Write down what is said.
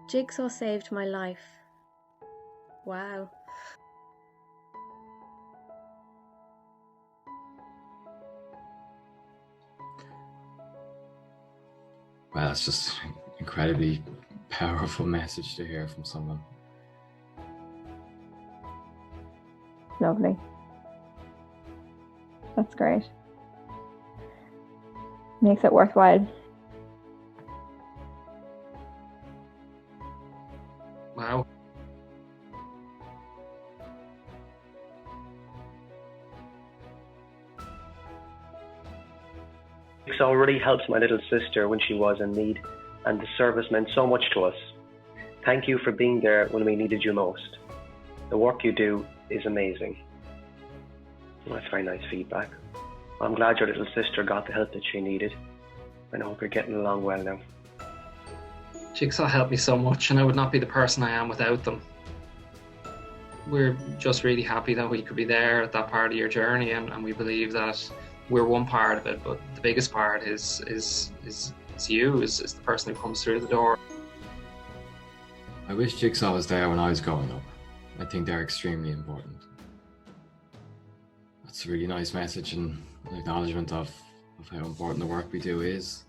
Jigsaw saved my life. Wow. Well, it's just an incredibly powerful message to hear from someone. Lovely. That's great. Makes it worthwhile. Wow. Jigsaw really helped my little sister when she was in need, and the service meant so much to us. Thank you for being there when we needed you most. The work you do is amazing. Well, that's very nice feedback. I'm glad your little sister got the help that she needed, and I hope you're getting along well now. Jigsaw helped me so much, and I would not be the person I am without them. We're just really happy that we could be there at that part of your journey, and we believe that we're one part of it, but the biggest part is you, is the person who comes through the door. I wish Jigsaw was there when I was growing up. I think they're extremely important. That's a really nice message and an acknowledgement of how important the work we do is.